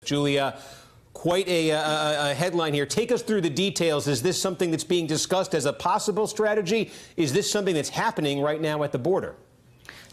Julia, quite a headline here. Take us through the details. Is this something that's being discussed as a possible strategy? Is this something that's happening right now at the border?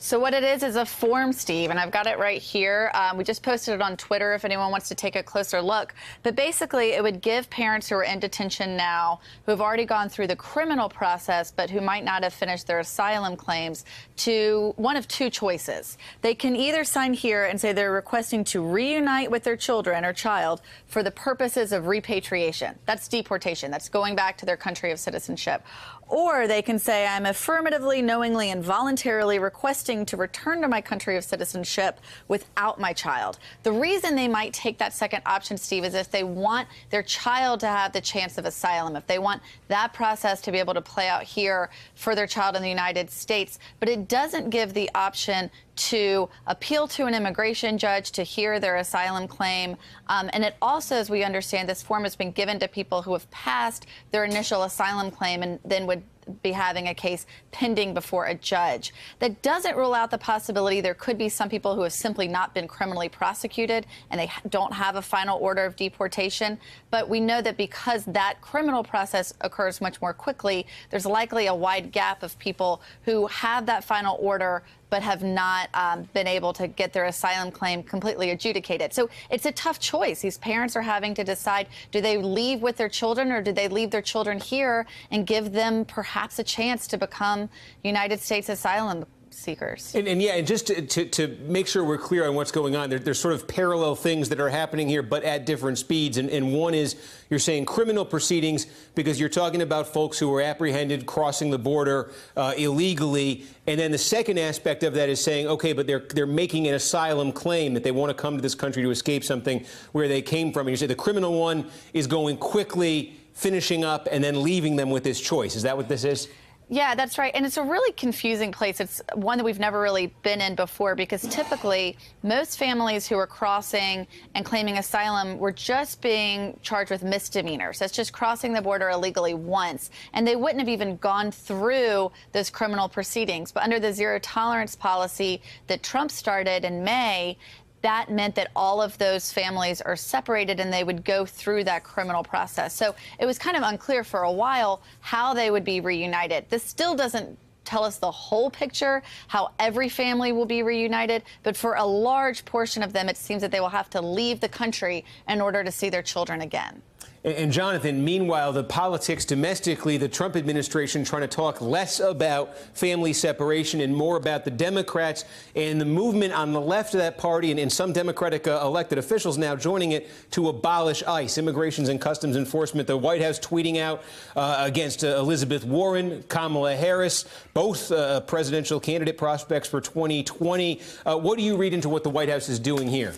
So what it is a form, Steve, and I've got it right here. We just posted it on Twitter if anyone wants to take a closer look. But basically, it would give parents who are in detention now, who have already gone through the criminal process, but who might not have finished their asylum claims, to one of two choices. They can either sign here and say they're requesting to reunite with their children or child for the purposes of repatriation. That's deportation. That's going back to their country of citizenship. Or they can say, I'm affirmatively, knowingly, and voluntarily requesting to return to my country of citizenship without my child. The reason they might take that second option, Steve, is if they want their child to have the chance of asylum, if they want that process to be able to play out here for their child in the United States. But it doesn't give the option to appeal to an immigration judge to hear their asylum claim. And it also, as we understand, this form has been given to people who have passed their initial asylum claim and then would be having a case pending before a judge. That doesn't rule out the possibility there could be some people who have simply not been criminally prosecuted and they don't have a final order of deportation. But we know that because that criminal process occurs much more quickly, there's likely a wide gap of people who have that final order but have not been able to get their asylum claim completely adjudicated. So it's a tough choice. These parents are having to decide, do they leave with their children or do they leave their children here and give them perhaps a chance to become United States asylum seekers? And just to make sure we're clear on what's going on, there's sort of parallel things that are happening here, but at different speeds. And one is you're saying criminal proceedings because you're talking about folks who were apprehended crossing the border illegally. And then the second aspect of that is saying, OK, but they're making an asylum claim that they want to come to this country to escape something where they came from. And you say the criminal one is going quickly, finishing up, and then leaving them with this choice. Is that what this is? Yeah, that's right. And it's a really confusing place. It's one that we've never really been in before because typically most families who are crossing and claiming asylum were just being charged with misdemeanors. That's just crossing the border illegally once. And they wouldn't have even gone through those criminal proceedings. But under the zero tolerance policy that Trump started in May, that meant that all of those families are separated and they would go through that criminal process. So it was kind of unclear for a while how they would be reunited. This still doesn't tell us the whole picture, how every family will be reunited, but for a large portion of them, it seems that they will have to leave the country in order to see their children again. And Jonathan, meanwhile, the politics domestically, the Trump administration trying to talk less about family separation and more about the Democrats and the movement on the left of that party and some Democratic elected officials now joining it to abolish ICE, Immigration and Customs Enforcement. The White House tweeting out against Elizabeth Warren, Kamala Harris, both presidential candidate prospects for 2020. What do you read into what the White House is doing here?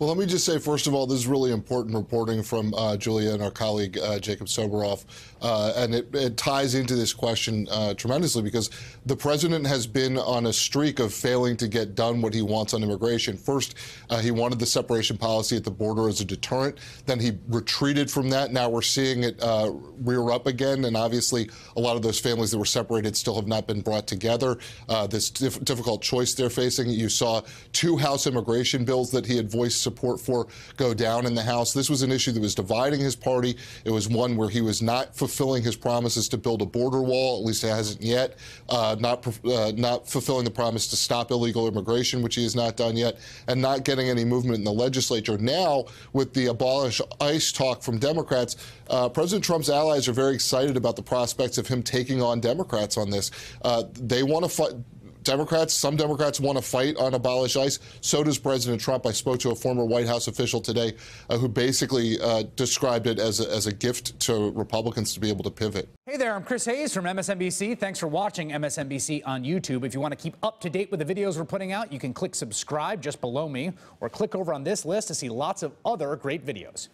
Well, let me just say, first of all, this is really important reporting from Julia and our colleague Jacob Soboroff, and it ties into this question tremendously because the president has been on a streak of failing to get done what he wants on immigration. First, he wanted the separation policy at the border as a deterrent. Then he retreated from that. Now we're seeing it rear up again, and obviously a lot of those families that were separated still have not been brought together. This difficult choice they're facing. You saw two House immigration bills that he had voiced support for go down in the House. This was an issue that was dividing his party. It was one where he was not fulfilling his promises to build a border wall, at least it hasn't yet, not fulfilling the promise to stop illegal immigration, which he has not done yet, and not getting any movement in the legislature. Now, with the abolish ICE talk from Democrats, President Trump's allies are very excited about the prospects of him taking on Democrats on this. They want to fight. Some Democrats want to fight on abolish ICE. So does President Trump. I spoke to a former White House official today who basically described it as a gift to Republicans to be able to pivot. Hey there, I'm Chris Hayes from MSNBC. Thanks for watching MSNBC on YouTube. If you want to keep up to date with the videos we're putting out, you can click subscribe just below me or click over on this list to see lots of other great videos.